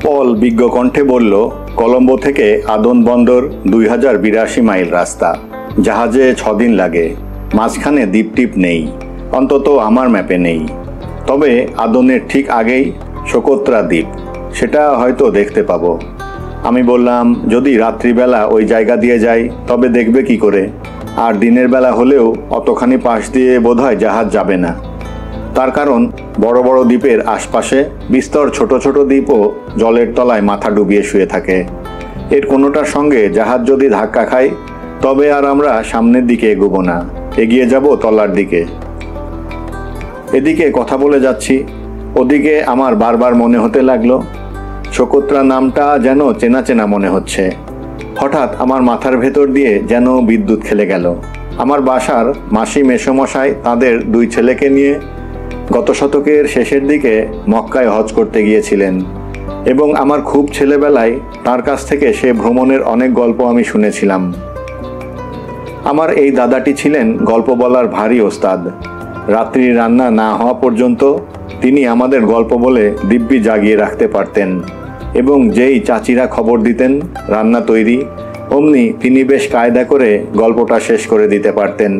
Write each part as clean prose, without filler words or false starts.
পল বিজ্ঞ কণ্ঠে বলল, কলম্বো থেকে আদন বন্দর 2082 মাইল রাস্তা, জাহাজে 6 দিন লাগে, মাঝখানে দ্বীপ টিপ নেই, অন্তত আমার ম্যাপে নেই। তবে আদনের ঠিক আগেই সোকোত্রা দ্বীপ, সেটা হয়তো দেখতে পাবো। আমি বললাম, যদি রাত্রিবেলা ওই জায়গা দিয়ে যাই তবে দেখবে কি করে, আর দিনের বেলা হলেও অতখানি পাশ দিয়ে বোধহয় জাহাজ যাবে না। তার কারণ বড় বড় দ্বীপের আশপাশে বিস্তর ছোট ছোট দ্বীপও জলের তলায় মাথা ডুবিয়ে শুয়ে থাকে। এর কোনোটার সঙ্গে জাহাজ যদি ধাক্কা খায় তবে আর আমরা সামনের দিকে এগোবো না, এগিয়ে যাব তলার দিকে। এদিকে কথা বলে যাচ্ছি, ওদিকে আমার বারবার মনে হতে লাগলো সোকোত্রা নামটা যেন চেনা চেনা মনে হচ্ছে। হঠাৎ আমার মাথার ভেতর দিয়ে যেন বিদ্যুৎ খেলে গেল। আমার বাসার মাসি মেসোমশাই তাদের 2 ছেলেকে নিয়ে গত শতকের শেষের দিকে মক্কায় হজ করতে গিয়েছিলেন, এবং আমার খুব ছেলেবেলায় তার কাছ থেকে সে ভ্রমণের অনেক গল্প আমি শুনেছিলাম। আমার এই দাদাটি ছিলেন গল্প বলার ভারী ওস্তাদ। রাত্রি রান্না না হওয়া পর্যন্ত তিনি আমাদের গল্প বলে দিব্যি জাগিয়ে রাখতে পারতেন, এবং যেই চাচিরা খবর দিতেন রান্না তৈরি, অমনি তিনি বেশ কায়দা করে গল্পটা শেষ করে দিতে পারতেন।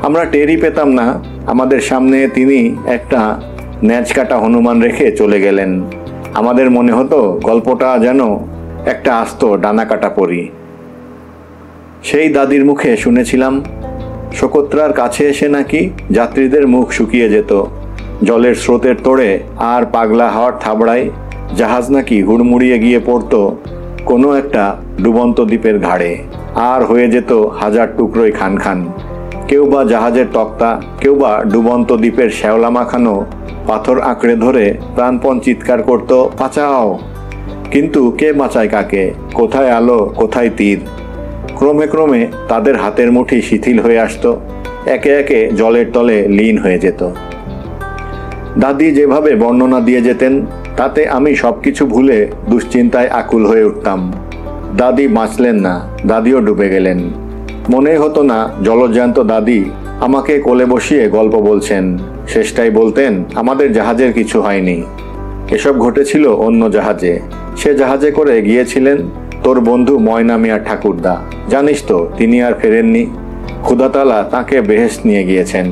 আমরা টেরই পেতাম না আমাদের সামনে তিনি একটা ন্যাচ কাটা হনুমান রেখে চলে গেলেন। আমাদের মনে হতো গল্পটা যেন একটা আস্ত ডানা কাটা পরি। সেই দাদির মুখে শুনেছিলাম সোকোত্রার কাছে এসে নাকি যাত্রীদের মুখ শুকিয়ে যেত, জলের স্রোতের তোড়ে আর পাগলা হাওয়ার থাবড়ায় জাহাজ নাকি হুড়মুড়িয়ে গিয়ে পড়ত কোনো একটা ডুবন্ত দ্বীপের ঘাড়ে, আর হয়ে যেত হাজার টুকরোই খান খান। কেউ বা জাহাজের তক্তা, কেউ বা ডুবন্ত দ্বীপের শ্যাওলা মাখানো পাথর আঁকড়ে ধরে প্রাণপণ চিৎকার করত, বাঁচাও। কিন্তু কে বাঁচায় কাকে? কোথায় আলো, কোথায় তীর? ক্রমে ক্রমে তাদের হাতের মুঠি শিথিল হয়ে আসত, একে একে জলের তলে লীন হয়ে যেত। দাদি যেভাবে বর্ণনা দিয়ে যেতেন তাতে আমি সবকিছু ভুলে দুশ্চিন্তায় আকুল হয়ে উঠতাম। দাদি বাঁচলেন না, দাদিও ডুবে গেলেন। মনে হতো না জলজ্যান্ত দাদি আমাকে কোলে বসিয়ে গল্প বলছেন। শেষটাই বলতেন, আমাদের জাহাজের কিছু হয়নি, এসব ঘটেছিল অন্য জাহাজে। সে জাহাজে করে গিয়েছিলেন তোর বন্ধু ময়না মিয়া ঠাকুরদা, জানিস তো তিনি আর ফেরেননি। খুদাতালা তাকে বেহেশত নিয়ে গিয়েছেন।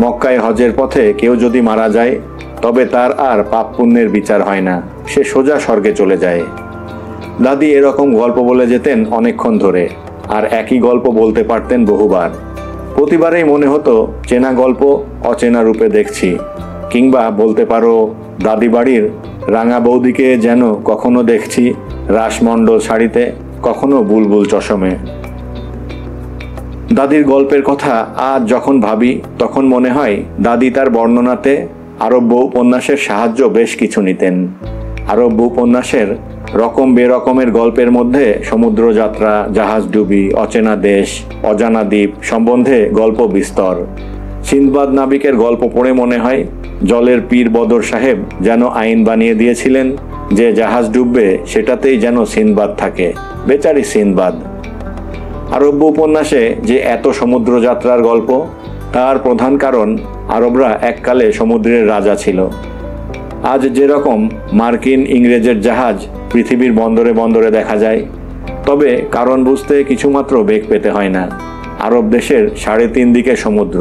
মক্কায় হজের পথে কেউ যদি মারা যায় তবে তার আর পাপ পুণ্যের বিচার হয় না, সে সোজা স্বর্গে চলে যায়। দাদি এরকম গল্প বলে যেতেন অনেকক্ষণ ধরে, আর একই গল্প বলতে পারতেন বহুবার। প্রতিবারেই মনে হতো চেনা গল্প অচেনা রূপে দেখছি, কিংবা বলতে পারো দাদি বাড়ির রাঙা বৌদিকে যেন কখনো দেখছি রাসমণ্ডল শাড়িতে, কখনো বুলবুল চশমে। দাদির গল্পের কথা আজ যখন ভাবি তখন মনে হয় দাদি তার বর্ণনাতে আরব উপন্যাসের সাহায্য বেশ কিছু নিতেন। আরব উপন্যাসের রকম বেরকমের গল্পের মধ্যে সমুদ্রযাত্রা, জাহাজ ডুবি, অচেনা দেশ, অজানা দ্বীপ সম্বন্ধে গল্প বিস্তর। সিন্দবাদ নাবিকের গল্প পড়ে মনে হয় জলের পীর বদর সাহেব যেন আইন বানিয়ে দিয়েছিলেন যে জাহাজ ডুববে সেটাতেই যেন সিন্দবাদ থাকে। বেচারি সিন্দবাদ। আরব্য উপন্যাসে যে এত সমুদ্রযাত্রার গল্প, তার প্রধান কারণ আরবরা এককালে সমুদ্রের রাজা ছিল। আজ যেরকম মার্কিন ইংরেজের জাহাজ পৃথিবীর বন্দরে বন্দরে দেখা যায়, তবে কারণ বুঝতে কিছুমাত্র বেগ পেতে হয় না। আরব দেশের 3.5 দিকে সমুদ্র,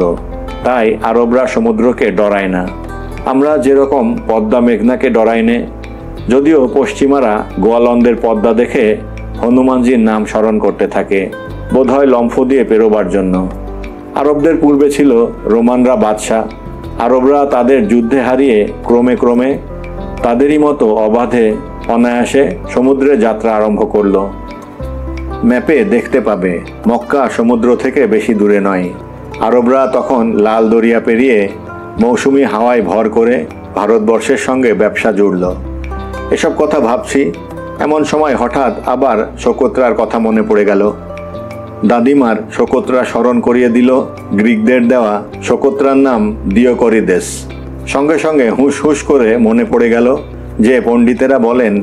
তাই আরবরা সমুদ্রকে ডরায় না। আমরা যেরকম পদ্মা মেঘনাকে ডরাই নে, যদিও পশ্চিমারা গোয়ালন্দের পদ্মা দেখে হনুমানজির নাম স্মরণ করতে থাকে, বোধহয় লম্ফ দিয়ে পেরোবার জন্য। আরবদের পূর্বে ছিল রোমানরা বাদশাহ। আরবরা তাদের যুদ্ধে হারিয়ে ক্রমে ক্রমে তাদেরই মতো অবাধে অনায়াসে সমুদ্রে যাত্রা আরম্ভ করল। ম্যাপে দেখতে পাবে মক্কা সমুদ্র থেকে বেশি দূরে নয়। আরবরা তখন লাল দরিয়া পেরিয়ে মৌসুমি হাওয়ায় ভর করে ভারতবর্ষের সঙ্গে ব্যবসা জুড়ল। এসব কথা ভাবছি, এমন সময় হঠাৎ আবার সোকোত্রার কথা মনে পড়ে গেল। দাদিমার সোকোত্রা স্মরণ করিয়ে দিল গ্রিকদের দেওয়া সোকোত্রার নাম দিওকরিদেস। সঙ্গে সঙ্গে হুঁশ হুঁশ করে মনে পড়ে গেল যে পণ্ডিতেরা বলেন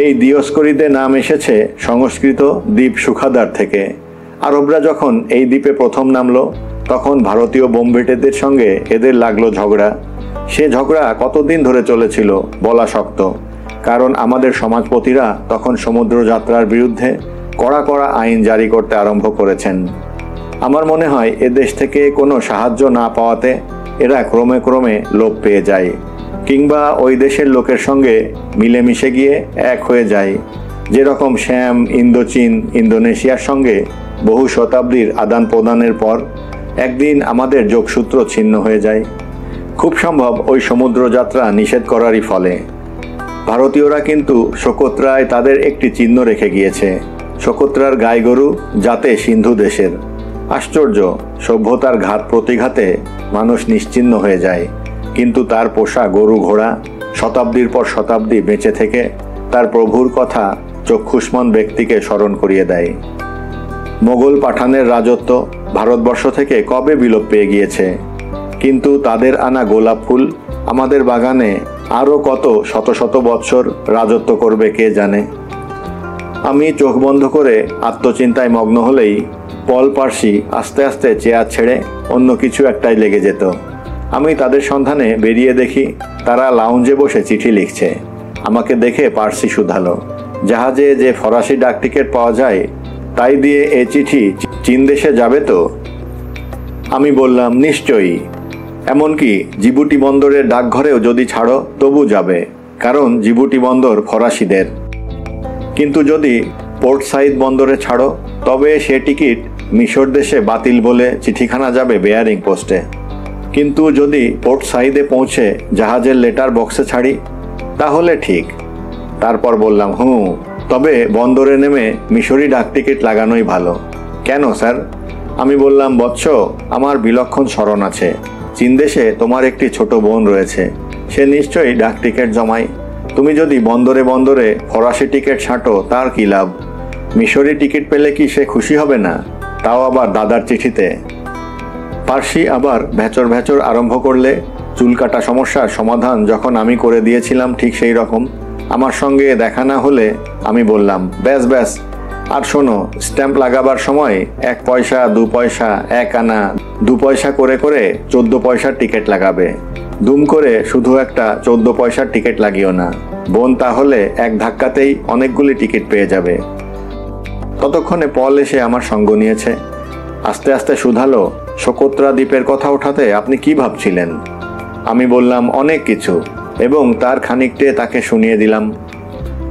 এই দিওস্করিদে নাম এসেছে সংস্কৃত দ্বীপ সুখাদার থেকে। আরবরা যখন এই দ্বীপে প্রথম নামলো তখন ভারতীয় বোমবেটেদের সঙ্গে এদের লাগলো ঝগড়া। সে ঝগড়া কতদিন ধরে চলেছিল বলা শক্ত, কারণ আমাদের সমাজপতিরা তখন সমুদ্র যাত্রার বিরুদ্ধে কড়া কড়া আইন জারি করতে আরম্ভ করেছেন। আমার মনে হয় এদেশ থেকে কোনো সাহায্য না পাওয়াতে এরা ক্রমে ক্রমে লোপ পেয়ে যায়, কিংবা ওই দেশের লোকের সঙ্গে মিলেমিশে গিয়ে এক হয়ে যায়, যেরকম শ্যাম ইন্দোচীন ইন্দোনেশিয়ার সঙ্গে বহু শতাব্দীর আদান প্রদানের পর একদিন আমাদের যোগসূত্র ছিন্ন হয়ে যায়। খুব সম্ভব ওই সমুদ্রযাত্রা নিষেধ করারই ফলে। ভারতীয়রা কিন্তু সোকোত্রায় তাদের একটি চিহ্ন রেখে গিয়েছে, সোকোত্রার গাই গরু যাতে সিন্ধু দেশের। আশ্চর্য, সভ্যতার ঘাত প্রতিঘাতে মানুষ নিশ্চিহ্ন হয়ে যায়, কিন্তু তার পোষা গরু ঘোড়া শতাব্দীর পর শতাব্দী বেঁচে থেকে তার প্রভুর কথা চক্ষুষ্মান ব্যক্তিকে স্মরণ করিয়ে দেয়। মোগল পাঠানের রাজত্ব ভারতবর্ষ থেকে কবে বিলোপ পেয়ে গিয়েছে, কিন্তু তাদের আনা গোলাপ ফুল আমাদের বাগানে আরও কত শত শত বৎসর রাজত্ব করবে কে জানে। আমি চোখ বন্ধ করে আত্মচিন্তায় মগ্ন হলেই পল পার্সি আস্তে আস্তে চেয়ার ছেড়ে অন্য কিছু একটাই লেগে যেত। আমি তাদের সন্ধানে বেরিয়ে দেখি তারা লাউঞ্জে বসে চিঠি লিখছে। আমাকে দেখে পার্সি শুধালো, জাহাজে যে ফরাসি ডাক টিকিট পাওয়া যায় তাই দিয়ে এ চিঠি চীন দেশে যাবে তো? আমি বললাম, নিশ্চয়ই, এমনকি জিবুটি বন্দরের ডাকঘরেও যদি ছাড়ো তবু যাবে, কারণ জিবুটি বন্দর ফরাসিদের। কিন্তু যদি পোর্ট সাইদ বন্দরে ছাড়ো তবে সে টিকিট মিশর দেশে বাতিল বলে চিঠিখানা যাবে বেয়ারিং পোস্টে। কিন্তু যদি পোর্ট সাইদে পৌঁছে জাহাজের লেটার বক্সে ছাড়ি তাহলে ঠিক। তারপর বললাম, তবে বন্দরে নেমে মিশরি ডাক টিকিট লাগানোই ভালো। কেন স্যার? আমি বললাম, বৎস, আমার বিলক্ষণ স্মরণ আছে, চীন দেশে তোমার একটি ছোট বোন রয়েছে, সে নিশ্চয়ই ডাক টিকিট জমায়। তুমি যদি বন্দরে বন্দরে ফরাসি টিকিট ছাঁটো তার কি লাভ? মিশরি টিকিট পেলে কি সে খুশি হবে না, তাও আবার দাদার চিঠিতে? পার্সি আবার ভ্যাচর ভ্যাচর আরম্ভ করলে চুল কাটা সমস্যার সমাধান যখন আমি করে দিয়েছিলাম ঠিক সেই রকম। আমার সঙ্গে দেখা না হলে আমি বললাম, ব্যাস ব্যাস, আর শোনো, স্ট্যাম্প লাগাবার সময় 1 পয়সা 2 পয়সা 1 আনা 2 পয়সা করে করে 14 পয়সার টিকিট লাগাবে। দুম করে শুধু একটা 14 পয়সার টিকিট লাগিও না, বোন তাহলে এক ধাক্কাতেই অনেকগুলি টিকিট পেয়ে যাবে। ততক্ষণে পল এসে আমার সঙ্গ নিয়েছে। আস্তে আস্তে শুধালো, সোকোত্রা দ্বীপের কথা ওঠাতে আপনি কি ভাবছিলেন? আমি বললাম, অনেক কিছু, এবং তার খানিকটে তাকে শুনিয়ে দিলাম।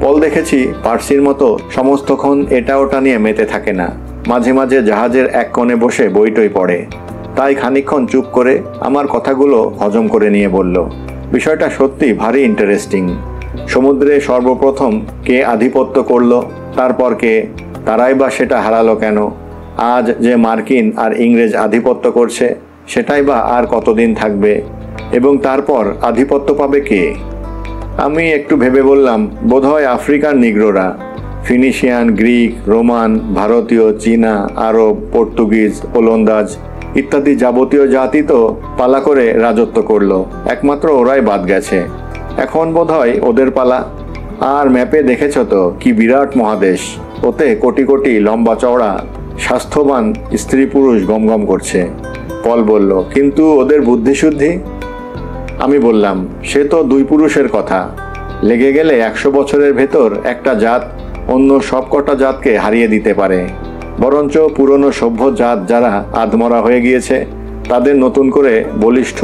পল দেখেছি পার্সির মতো সমস্তক্ষণ এটা ওটা নিয়ে মেতে থাকে না, মাঝে মাঝে জাহাজের এক কোণে বসে বইটই পড়ে। তাই খানিকক্ষণ চুপ করে আমার কথাগুলো হজম করে নিয়ে বলল, বিষয়টা সত্যি ভারী ইন্টারেস্টিং। সমুদ্রে সর্বপ্রথম কে আধিপত্য করলো, তারপর কে, তারাই বা সেটা হারালো কেন? আজ যে মার্কিন আর ইংরেজ আধিপত্য করছে সেটাই বা আর কতদিন থাকবে, এবং তারপর আধিপত্য পাবে কে? আমি একটু ভেবে বললাম, বোধহয় আফ্রিকার নিগ্রোরা, ফিনিশিয়ান, গ্রিক, রোমান, ভারতীয়, চীনা, আরব, পর্তুগিজ, ওলন্দাজ ইত্যাদি যাবতীয় জাতি তো পালা করে রাজত্ব করলো, একমাত্র ওরাই বাদ গেছে। এখন বোধহয় ওদের পালা। আর ম্যাপে দেখেছ তো কি বিরাট মহাদেশ, ওতে কোটি কোটি লম্বা চওড়া স্বাস্থ্যবান স্ত্রী পুরুষ গমগম করছে। পল বলল, কিন্তু ওদের বুদ্ধিশুদ্ধি? আমি বললাম, সে তো 2 পুরুষের কথা। লেগে গেলে 100 বছরের ভেতর একটা জাত অন্য সবকটা জাতকে হারিয়ে দিতে পারে। বরঞ্চ পুরনো সভ্য জাত যারা আধমরা হয়ে গিয়েছে তাদের নতুন করে বলিষ্ঠ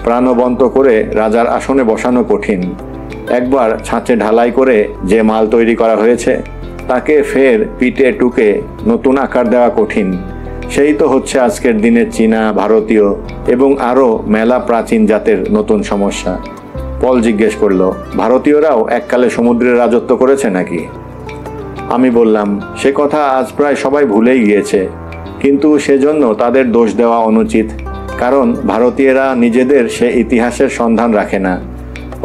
প্রাণবন্ত করে রাজার আসনে বসানো কঠিন। একবার ছাঁচে ঢালাই করে যে মাল তৈরি করা হয়েছে তাকে ফের পিটে টুকে নতুন আকার দেওয়া কঠিন। সেই তো হচ্ছে আজকের দিনের চীনা, ভারতীয় এবং আরও মেলা প্রাচীন জাতের নতুন সমস্যা। পল জিজ্ঞেস করল, ভারতীয়রাও এককালে সমুদ্রে রাজত্ব করেছে নাকি? আমি বললাম, সে কথা আজ প্রায় সবাই ভুলেই গিয়েছে, কিন্তু সেজন্য তাদের দোষ দেওয়া অনুচিত, কারণ ভারতীয়রা নিজেদের সে ইতিহাসের সন্ধান রাখে না।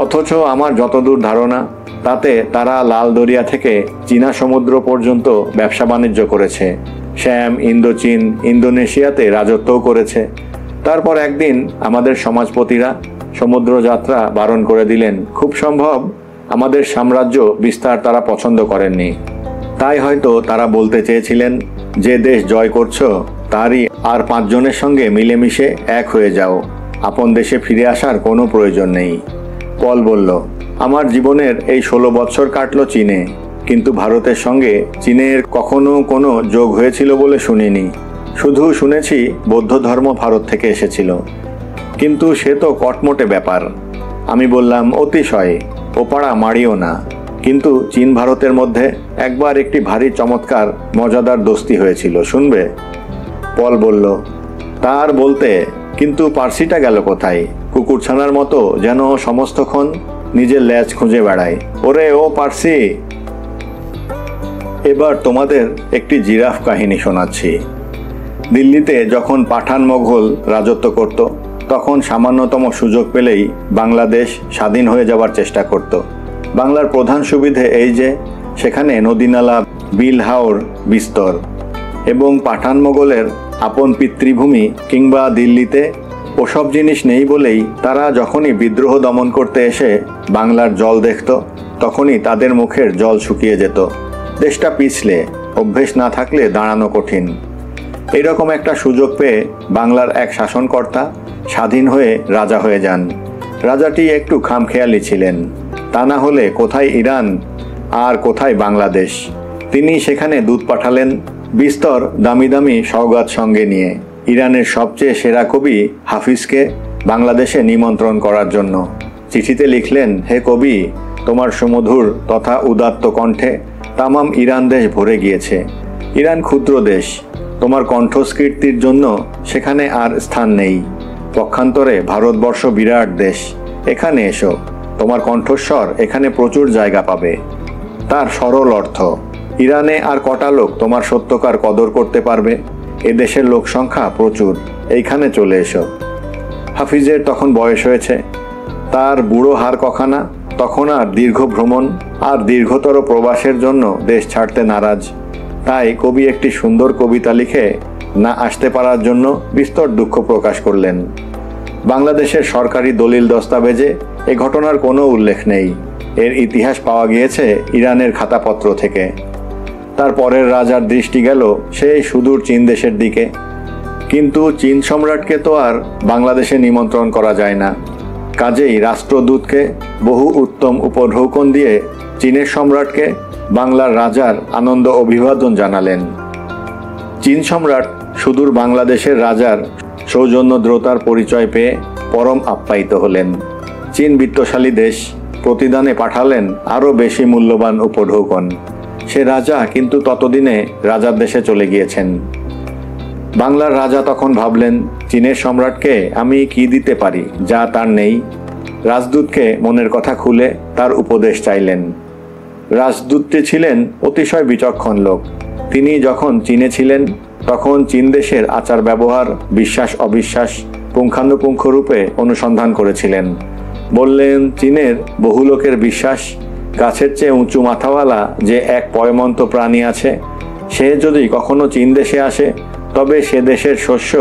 অথচ আমার যতদূর ধারণা তাতে তারা লাল দরিয়া থেকে চীনা সমুদ্র পর্যন্ত ব্যবসা বাণিজ্য করেছে, শ্যাম, ইন্দোচীন, ইন্দোনেশিয়াতে রাজত্বও করেছে। তারপর একদিন আমাদের সমাজপতিরা সমুদ্র যাত্রা বারণ করে দিলেন। খুব সম্ভব আমাদের সাম্রাজ্য বিস্তার তারা পছন্দ করেননি। তাই হয়তো তারা বলতে চেয়েছিলেন, যে দেশ জয় করছো তারই আর 5 জনের সঙ্গে মিলেমিশে এক হয়ে যাও, আপন দেশে ফিরে আসার কোনো প্রয়োজন নেই। পল বলল, আমার জীবনের এই 16 বছর কাটলো চীনে, কিন্তু ভারতের সঙ্গে চীনের কখনো কোনো যোগ হয়েছিল বলে শুনিনি। শুধু শুনেছি বৌদ্ধ ধর্ম ভারত থেকে এসেছিল, কিন্তু সে তো কটমটে ব্যাপার। আমি বললাম, অতিশয়, ওপাড়া মারিও না। কিন্তু চীন ভারতের মধ্যে একবার একটি ভারী চমৎকার মজাদার দোস্তি হয়েছিল, শুনবে? পল বলল, তার বলতে, কিন্তু পার্সিটা গেল কোথায়? কুকুরছানার মতো যেন সমস্তক্ষণ নিজের ল্যাজ খুঁজে বেড়ায়। ওরে ও পার্সি! এবার তোমাদের একটি জিরাফ কাহিনী শোনাচ্ছি। দিল্লিতে যখন পাঠান মোগল রাজত্ব করত, তখন সামান্যতম সুযোগ পেলেই বাংলাদেশ স্বাধীন হয়ে যাওয়ার চেষ্টা করত। বাংলার প্রধান সুবিধে এই যে সেখানে নদীনালা, বিল হাওর বিস্তর, এবং পাঠান মোগলের আপন পিতৃভূমি কিংবা দিল্লিতে ওসব জিনিস নেই বলেই তারা যখনই বিদ্রোহ দমন করতে এসে বাংলার জল দেখত, তখনই তাদের মুখের জল শুকিয়ে যেত। দেশটা পিছলে, অভ্যেস না থাকলে দাঁড়ানো কঠিন। এইরকম একটা সুযোগ পেয়ে বাংলার এক শাসনকর্তা স্বাধীন হয়ে রাজা হয়ে যান। রাজাটি একটু খামখেয়ালি ছিলেন, তা না হলে কোথায় ইরান আর কোথায় বাংলাদেশ। তিনি সেখানে দূত পাঠালেন বিস্তর দামি দামি সওগাত সঙ্গে নিয়ে, ইরানের সবচেয়ে সেরা কবি হাফিজকে বাংলাদেশে নিমন্ত্রণ করার জন্য। চিঠিতে লিখলেন, হে কবি, তোমার সুমধুর তথা উদাত্ত কণ্ঠে তামাম ইরান দেশ ভরে গিয়েছে। ইরান ক্ষুদ্র দেশ, তোমার কণ্ঠস্কীর্তির জন্য সেখানে আর স্থান নেই। পক্ষান্তরে ভারতবর্ষ বিরাট দেশ, এখানে এসো, তোমার কণ্ঠস্বর এখানে প্রচুর জায়গা পাবে। তার সরল অর্থ, ইরানে আর কটা লোক তোমার সত্যকার কদর করতে পারবে? এদেশের লোক সংখ্যা প্রচুর, এইখানে চলে এসো। হাফিজের তখন বয়স হয়েছে, তার বুড়ো হাড় কখানা তখন আর দীর্ঘ ভ্রমণ আর দীর্ঘতর প্রবাসের জন্য দেশ ছাড়তে নারাজ। তাই কবি একটি সুন্দর কবিতা লিখে না আসতে পারার জন্য বিস্তর দুঃখ প্রকাশ করলেন। বাংলাদেশের সরকারি দলিল দস্তাবেজে এ ঘটনার কোনো উল্লেখ নেই। এর ইতিহাস পাওয়া গিয়েছে ইরানের খাতাপত্র থেকে। তার পরের রাজার দৃষ্টি গেল সেই সুদূর চীন দেশের দিকে। কিন্তু চীন সম্রাটকে তো আর বাংলাদেশে নিমন্ত্রণ করা যায় না। কাজেই রাষ্ট্রদূতকে বহু উত্তম উপঢৌকন দিয়ে চীনের সম্রাটকে বাংলার রাজার আনন্দ অভিবাদন জানালেন। চীন সম্রাট সুদূর বাংলাদেশের রাজার সৌজন্যদ্রতার পরিচয় পেয়ে পরম আপ্যায়িত হলেন। চীন বিত্তশালী দেশ, প্রতিদানে পাঠালেন আরও বেশি মূল্যবান উপঢৌকন। সে রাজা কিন্তু ততদিনে রাজার দেশে চলে গিয়েছেন। বাংলার রাজা তখন ভাবলেন, চীনের সম্রাটকে আমি কি দিতে পারি যা তার নেই? রাজদূতকে মনের কথা খুলে তার উপদেশ চাইলেন। রাজদূতটি ছিলেন অতিশয় বিচক্ষণ লোক। তিনি যখন চীনে ছিলেন তখন চীন দেশের আচার ব্যবহার, বিশ্বাস অবিশ্বাস পুঙ্খানুপুঙ্খ রূপে অনুসন্ধান করেছিলেন। বললেন, চীনের বহু লোকের বিশ্বাস গাছের চেয়ে উঁচু মাথাওয়ালা যে এক পয়মন্ত প্রাণী আছে, সে যদি কখনো চীন দেশে আসে তবে সে দেশের শস্য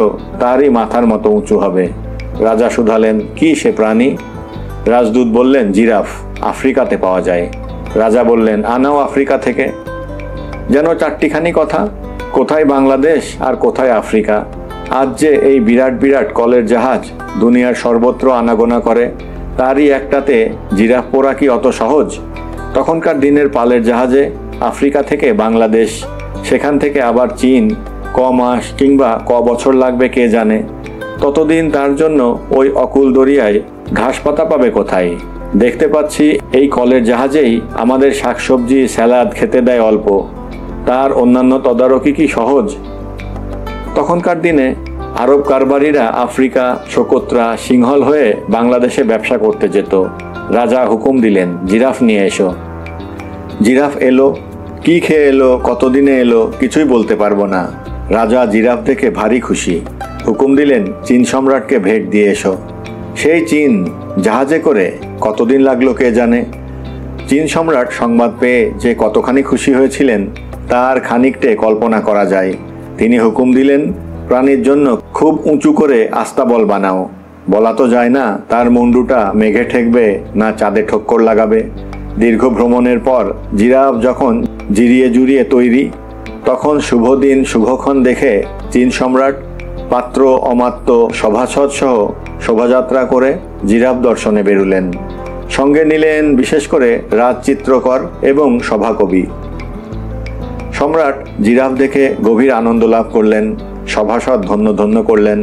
তারই মাথার মতো উঁচু হবে। রাজা শুধালেন, কি সে প্রাণী? রাজদূত বললেন, জিরাফ, আফ্রিকাতে পাওয়া যায়। রাজা বললেন, আনাও আফ্রিকা থেকে। যেন চারটিখানি কথা, কোথায় বাংলাদেশ আর কোথায় আফ্রিকা। আজ যে এই বিরাট বিরাট কলের জাহাজ দুনিয়ার সর্বত্র আনাগোনা করে, তারই একটাতে জিরাফ পোড়া কি অত সহজ? তখনকার দিনের পালের জাহাজে আফ্রিকা থেকে বাংলাদেশ, সেখান থেকে আবার চীন, ক মাস কিংবা ক বছর লাগবে কে জানে। ততদিন তার জন্য ওই অকুল দরিয়ায় ঘাস পাতা পাবে কোথায়? দেখতে পাচ্ছি এই কলের জাহাজেই আমাদের শাকসবজি স্যালাড খেতে দেয় অল্প, তার অন্যান্য তদারকি কি সহজ? তখনকার দিনে আরব কারবারিরা আফ্রিকা, সোকোত্রা, সিংহল হয়ে বাংলাদেশে ব্যবসা করতে যেত। রাজা হুকুম দিলেন, জিরাফ নিয়ে এসো। জিরাফ এলো। কি খেয়ে এলো, কতদিনে এলো, কিছুই বলতে পারবো না। রাজা জিরাফ দেখে ভারী খুশি। হুকুম দিলেন, চীন সম্রাটকে ভেট দিয়ে এসো। সেই চীন, জাহাজে করে, কতদিন লাগলো কে জানে। চীন সম্রাট সংবাদ পেয়ে যে কতখানি খুশি হয়েছিলেন তার খানিকটে কল্পনা করা যায়। তিনি হুকুম দিলেন, প্রাণীর জন্য খুব উঁচু করে আস্তাবল বানাও। বলা তো যায় না তার মুন্ডুটা মেঘে ঠেকবে না চাঁদে ঠক্কর লাগাবে। দীর্ঘ ভ্রমণের পর জিরাফ যখন জিরিয়ে জুড়িয়ে তৈরি, তখন শুভ দিন শুভক্ষণ দেখে চীন সম্রাট পাত্র অমাত্য সভাসদ সহ শোভাযাত্রা করে জিরাফ দর্শনে বেরুলেন। সঙ্গে নিলেন বিশেষ করে রাজচিত্রকর এবং সভাকবি। সম্রাট জিরাফ দেখে গভীর আনন্দ লাভ করলেন, সভাসদ ধন্য ধন্য করলেন,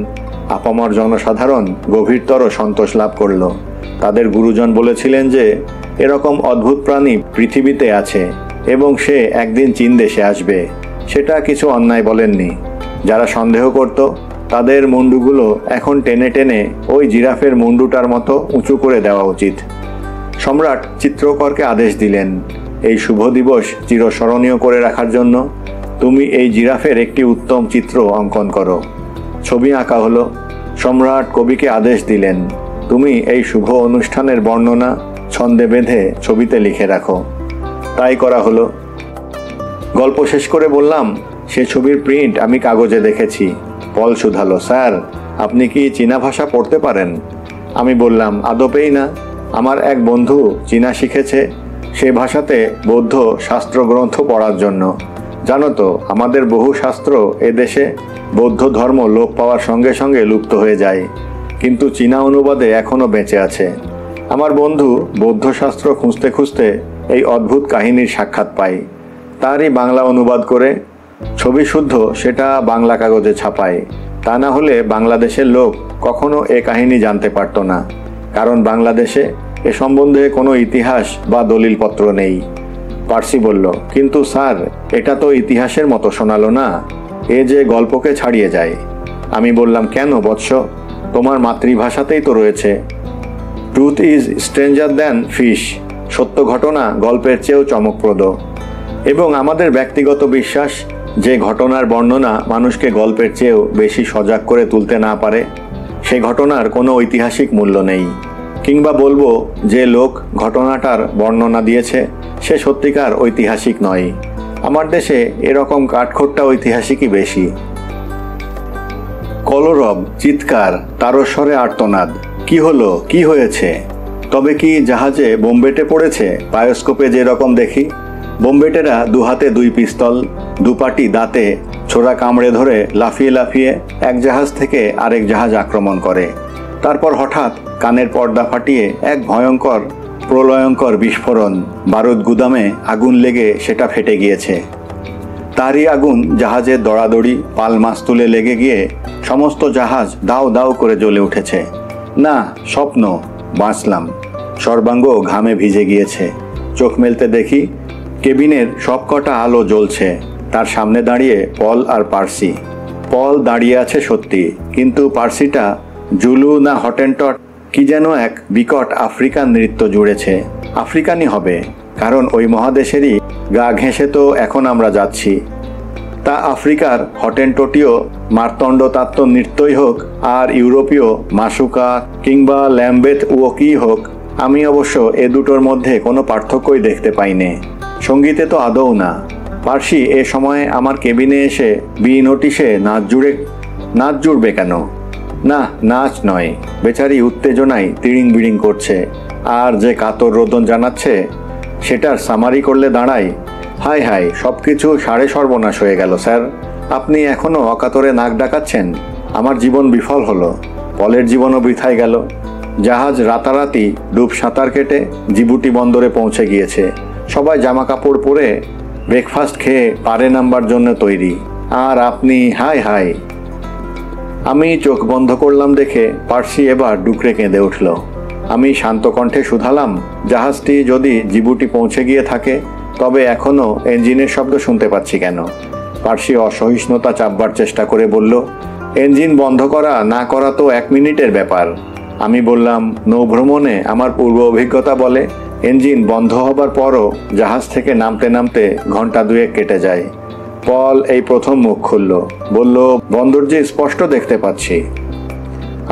আপামর জনসাধারণ গভীরতর সন্তোষ লাভ করল। তাদের গুরুজন বলেছিলেন যে এরকম অদ্ভুত প্রাণী পৃথিবীতে আছে এবং সে একদিন চীন দেশে আসবে। সেটা কিছু অন্যায় বলেননি। যারা সন্দেহ করত তাদের মুন্ডুগুলো এখন টেনে টেনে ওই জিরাফের মুন্ডুটার মতো উঁচু করে দেওয়া উচিত। সম্রাট চিত্রকরকে আদেশ দিলেন, এই শুভ দিবস চিরস্মরণীয় করে রাখার জন্য তুমি এই জিরাফের একটি উত্তম চিত্র অঙ্কন করো। ছবি আঁকা হলো। সম্রাট কবিকে আদেশ দিলেন, তুমি এই শুভ অনুষ্ঠানের বর্ণনা ছন্দে বেঁধে ছবিতে লিখে রাখো। তাই করা হলো। গল্প শেষ করে বললাম, সে ছবির প্রিন্ট আমি কাগজে দেখেছি। পল শুধালো, স্যার আপনি কি চীনা ভাষা পড়তে পারেন? আমি বললাম, আদপেই না। আমার এক বন্ধু চীনা শিখেছে সে ভাষাতে বৌদ্ধ শাস্ত্রগ্রন্থ পড়ার জন্য। জানো তো আমাদের বহু শাস্ত্র এদেশে বৌদ্ধ ধর্ম লোপ পাওয়ার সঙ্গে সঙ্গে লুপ্ত হয়ে যায়, কিন্তু চীনা অনুবাদে এখনও বেঁচে আছে। আমার বন্ধু বৌদ্ধ শাস্ত্র খুঁজতে খুঁজতে এই অদ্ভুত কাহিনীর সাক্ষাৎ পায়, তারই বাংলা অনুবাদ করে ছবি শুদ্ধ সেটা বাংলা কাগজে ছাপায়। তা না হলে বাংলাদেশের লোক কখনো এ কাহিনী জানতে পারত না, কারণ বাংলাদেশে এ সম্বন্ধে কোনো ইতিহাস বা দলিলপত্র নেই। পার্সি বলল, কিন্তু স্যার এটা তো ইতিহাসের মতো শোনালো না, এ যে গল্পকে ছাড়িয়ে যায়। আমি বললাম, কেন বৎস, তোমার মাতৃভাষাতেই তো রয়েছে। Truth is stranger than fish. সত্য ঘটনা গল্পের চেয়েও চমকপ্রদ। এবং আমাদের ব্যক্তিগত বিশ্বাস যে ঘটনার বর্ণনা মানুষকে গল্পের চেয়েও বেশি সজাগ করে তুলতে না পারে সে ঘটনার কোনো ঐতিহাসিক মূল্য নেই। কিংবা বলবো যে লোক ঘটনাটার বর্ণনা দিয়েছে সে সত্যিকার ঐতিহাসিক নয়। আমার দেশে এরকম কাঠখোট্টা ঐতিহাসিকই বেশি। কলরব, চিৎকার, তারস্বরে আর্তনাদ। কি হলো, কি হয়েছে? তবে কি জাহাজে বোমবেটে পড়েছে? বায়োস্কোপে যেরকম দেখি বোমবেটেরা দু হাতে দুই পিস্তল, দুপাটি দাঁতে ছোরা কামড়ে ধরে লাফিয়ে লাফিয়ে এক জাহাজ থেকে আরেক জাহাজ আক্রমণ করে। তারপর হঠাৎ কানের পর্দা ফাটিয়ে এক ভয়ঙ্কর প্রলয়ঙ্কর বিস্ফোরণ, বারুদ গুদামে আগুন লেগে সেটা ফেটে গিয়েছে। তারই আগুন জাহাজের দড়াদড়ি পাল মাস্তুলে লেগে গিয়ে সমস্ত জাহাজ দাউ দাউ করে জ্বলে উঠেছে। না, স্বপ্ন। বাঁচলাম। সর্বাঙ্গ ঘামে ভিজে গিয়েছে। চোখ মেলতে দেখি কেবিনের সবকটা আলো জ্বলছে। তার সামনে দাঁড়িয়ে পল আর পার্সি। পল দাঁড়িয়ে আছে সত্যি, কিন্তু পার্সিটা জুলু না হটেনটট কি যেন এক বিকট আফ্রিকান নৃত্য জুড়েছে। আফ্রিকানই হবে, কারণ ওই মহাদেশেরই গা ঘেঁষে তো এখন আমরা যাচ্ছি। তা আফ্রিকার হটেনটটীয় মার্তণ্ডতাত্ত্ব নৃত্যই হোক আর ইউরোপীয় মাসুকা কিংবা ল্যাম্বেথ ওকিই হোক, আমি অবশ্য এ দুটোর মধ্যে কোনো পার্থক্যই দেখতে পাইনি। সঙ্গীতে তো আদৌ না। পার্সি এ সময়ে আমার কেবিনে এসে বি নোটিশে নাচ জুড়বে কেন? না, নাচ নয়, বেচারি উত্তেজনায় তিড়িং বিড়িং করছে আর যে কাতর রোদন জানাচ্ছে সেটার সামারি করলে দাঁড়ায়, হায় হায় সব কিছু সাড়ে সর্বনাশ হয়ে গেল স্যার। আপনি এখনও অকাতরে নাক ডাকাচ্ছেন। আমার জীবন বিফল হলো, পলের জীবনও বৃথায় গেল। জাহাজ রাতারাতি ডুব সাঁতার কেটে জিবুটি বন্দরে পৌঁছে গিয়েছে। সবাই জামা কাপড় পরে ব্রেকফাস্ট খেয়ে পারে নামবার জন্য তৈরি, আর আপনি হায় হায়। আমি চোখ বন্ধ করলাম দেখে পার্সি এবার ডুকরে কেঁদে উঠল। আমি শান্ত কণ্ঠে শুধালাম, জাহাজটি যদি জিবুটি পৌঁছে গিয়ে থাকে তবে এখনও ইঞ্জিনের শব্দ শুনতে পাচ্ছি কেন? পার্সি অসহিষ্ণুতা চাপবার চেষ্টা করে বলল, ইঞ্জিন বন্ধ করা না করা তো 1 মিনিটের ব্যাপার। আমি বললাম, নৌভ্রমণে আমার পূর্ব অভিজ্ঞতা বলে ইঞ্জিন বন্ধ হবার পরও জাহাজ থেকে নামতে নামতে ঘন্টা 2 কেটে যায়। পল এই প্রথম মুখ খুলল, বলল, বন্দর যে স্পষ্ট দেখতে পাচ্ছি।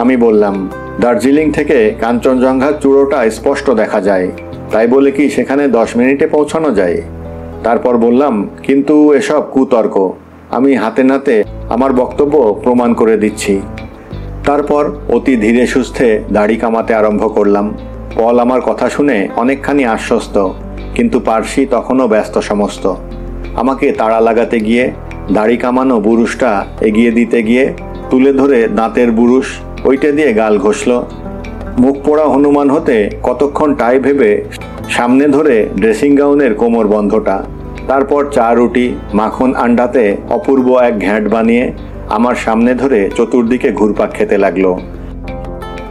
আমি বললাম, দার্জিলিং থেকে কাঞ্চনজঙ্ঘার চূড়োটা স্পষ্ট দেখা যায়, তাই বলে কি সেখানে 10 মিনিটে পৌঁছানো যায়? তারপর বললাম, কিন্তু এসব কুতর্ক, আমি হাতে নাতে আমার বক্তব্য প্রমাণ করে দিচ্ছি। তারপর অতি ধীরে সুস্থে দাড়ি কামাতে আরম্ভ করলাম। পল আমার কথা শুনে অনেকখানি আশ্বস্ত, কিন্তু পার্সি তখনও ব্যস্ত সমস্ত। আমাকে তাড়া লাগাতে গিয়ে দাড়ি কামানো বুরুশটা এগিয়ে দিতে গিয়ে তুলে ধরে দাঁতের বুরুশ ওইটা দিয়ে গাল ঘষল। মুখ পোড়া হনুমান হতে কতক্ষণ টাই ভেবে সামনে ধরে ড্রেসিং গাউনের কোমর বন্ধটা, তারপর চা রুটি মাখন আন্ডাতে অপূর্ব এক ঘ্যাঁট বানিয়ে আমার সামনে ধরে চতুর্দিকে ঘুরপাক খেতে লাগলো।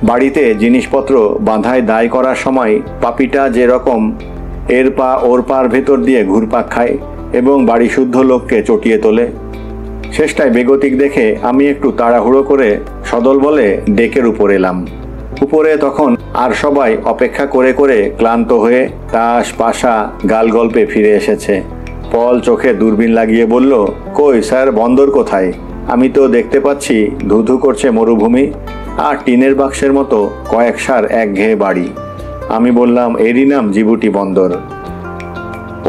বাড়িতে জিনিসপত্র বাঁধায় দায় করার সময় পাপিটা যেরকম এর পা ওর পার ভেতর দিয়ে ঘুরপাক খায় এবং বাড়ি শুদ্ধ লোককে চটিয়ে তোলে, শেষটায় বেগতিক দেখে আমি একটু তাড়াহুড়ো করে সদল বলে ডেকের উপর এলাম। উপরে তখন আর সবাই অপেক্ষা করে করে ক্লান্ত হয়ে তাস পাশা গাল গল্পে ফিরে এসেছে। পল চোখে দূরবীন লাগিয়ে বলল, কই স্যার, বন্দর কোথায়? আমি তো দেখতে পাচ্ছি ধুধু করছে মরুভূমি আর টিনের বাক্সের মতো কয়েক সার একঘেয়ে বাড়ি। আমি বললাম, এরই নাম জিবুটি বন্দর।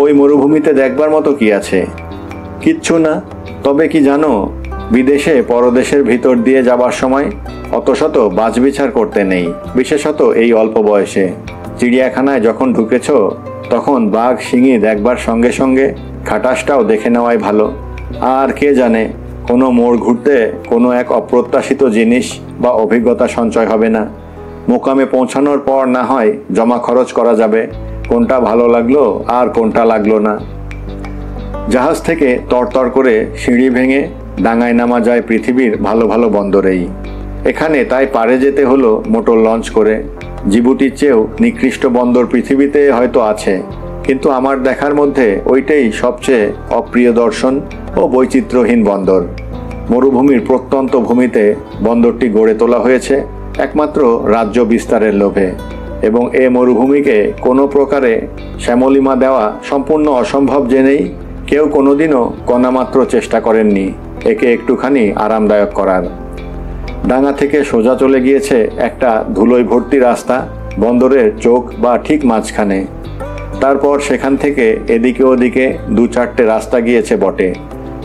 ওই মরুভূমিতে দেখবার মতো কি আছে? কিচ্ছু না। তবে কি জানো, বিদেশে পরদেশের ভিতর দিয়ে যাবার সময় অত শত বাছবিচার করতে নেই, বিশেষত এই অল্প বয়সে। চিড়িয়াখানায় যখন ঢুকেছ তখন বাঘ সিংহী দেখবার সঙ্গে সঙ্গে খাটাসটাও দেখে নেওয়াই ভালো। আর কে জানে, কোনো মোড় ঘুরতে কোনো এক অপ্রত্যাশিত জিনিস বা অভিজ্ঞতা সঞ্চয় হবে না। মোকামে পৌঁছানোর পর না হয় জমা খরচ করা যাবে কোনটা ভালো লাগলো আর কোনটা লাগলো না। জাহাজ থেকে তরতর করে সিঁড়ি ভেঙে ডাঙায় নামা যায় পৃথিবীর ভালো ভালো বন্দরেই। এখানে তাই পারে যেতে হলো মোটর লঞ্চ করে। জিবুটির চেয়েও নিকৃষ্ট বন্দর পৃথিবীতে হয়তো আছে, কিন্তু আমার দেখার মধ্যে ওইটাই সবচেয়ে অপ্রিয় দর্শন ও বৈচিত্র্যহীন বন্দর। মরুভূমির প্রত্যন্ত ভূমিতে বন্দরটি গড়ে তোলা হয়েছে একমাত্র রাজ্য বিস্তারের লোভে, এবং এ মরুভূমিকে কোনো প্রকারে শ্যামলিমা দেওয়া সম্পূর্ণ অসম্ভব জেনেই কেউ কোনোদিনও কণামাত্র চেষ্টা করেননি একে একটুখানি আরামদায়ক করার। ডাঙা থেকে সোজা চলে গিয়েছে একটা ধুলোয় ভর্তি রাস্তা বন্দরের চোখ বা ঠিক মাঝখানে। তারপর সেখান থেকে এদিকে ওদিকে দু চারটে রাস্তা গিয়েছে বটে,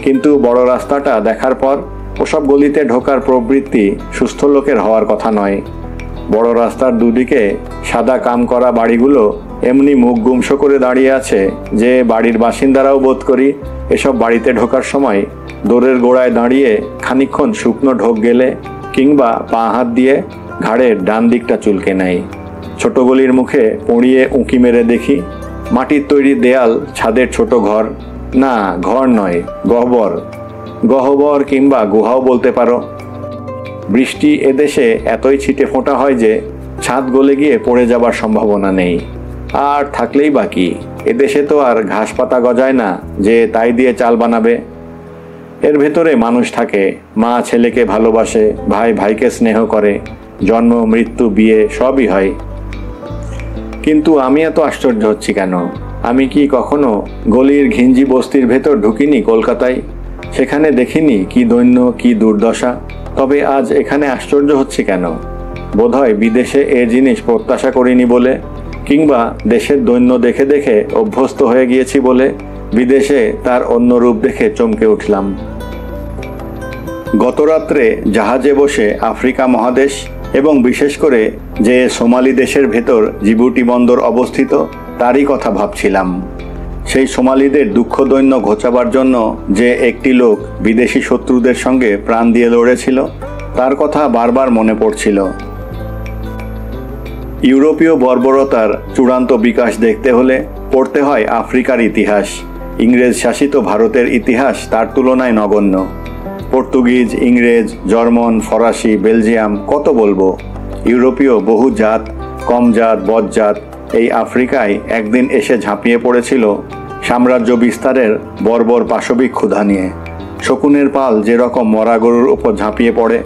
কিন্তু বড় রাস্তাটা দেখার পর ওসব গলিতে ঢোকার প্রবৃত্তি সুস্থ লোকের হওয়ার কথা নয়। বড় রাস্তার দুদিকে সাদা কাম করা বাড়িগুলো এমনি মুখ গুমসো করে দাঁড়িয়ে আছে যে বাড়ির বাসিন্দারাও বোধ করি এসব বাড়িতে ঢোকার সময় দোরের গোড়ায় দাঁড়িয়ে খানিকক্ষণ শুকনো ঢোক গেলে কিংবা পা হাত দিয়ে ঘাড়ের ডান দিকটা চুলকে নেয়। ছোট গলির মুখে পড়িয়ে উঁকি মেরে দেখি মাটির তৈরি দেয়াল, ছাদের ছোট ঘর, না ঘর নয়, গহ্বর কিংবা গুহাও বলতে পারো। বৃষ্টি এদেশে এতই ছিটে ফোঁটা হয় যে ছাদ গলে গিয়ে পড়ে যাবার সম্ভাবনা নেই। আর থাকলেই বাকি, এদেশে তো আর ঘাস পাতা গজায় না যে তাই দিয়ে চাল বানাবে। এর ভেতরে মানুষ থাকে, মা ছেলেকে ভালোবাসে, ভাই ভাইকে স্নেহ করে, জন্ম মৃত্যু বিয়ে সবই হয়। কিন্তু আমি এত আশ্চর্য হচ্ছি কেন? আমি কি কখনো গলির ঘিঞ্জি বস্তির ভেতর ঢুকিনি কলকাতায়? সেখানে দেখিনি কি দৈন্য কি দুর্দশা? তবে আজ এখানে আশ্চর্য হচ্ছে কেন? বোধহয় বিদেশে এ জিনিস প্রত্যাশা করিনি বলে, কিংবা দেশের দৈন্য দেখে দেখে অভ্যস্ত হয়ে গিয়েছি বলে বিদেশে তার অন্য রূপ দেখে চমকে উঠলাম। গতরাত্রে জাহাজে বসে আফ্রিকা মহাদেশ এবং বিশেষ করে যে সোমালি দেশের ভেতর জিবুটি বন্দর অবস্থিত তারই কথা ভাবছিলাম। সেই সোমালিদের দুঃখ দৈন্য ঘোচাবার জন্য যে একটি লোক বিদেশি শত্রুদের সঙ্গে প্রাণ দিয়ে লড়েছিল তার কথা বারবার মনে পড়ছিল। ইউরোপীয় বর্বরতার চূড়ান্ত বিকাশ দেখতে হলে পড়তে হয় আফ্রিকার ইতিহাস। ইংরেজ শাসিত ভারতের ইতিহাস তার তুলনায় নগণ্য। পর্তুগিজ, ইংরেজ, জার্মান, ফরাসি, বেলজিয়াম, কত বলবো। ইউরোপীয় বহু জাত, কম জাত, বজ্জাত এই আফ্রিকায় একদিন এসে ঝাঁপিয়ে পড়েছিল সাম্রাজ্য বিস্তারের বর্বর পাশবিক ক্ষুধা নিয়ে। শকুনের পাল যেরকম মরা গরুর ওপর ঝাঁপিয়ে পড়ে,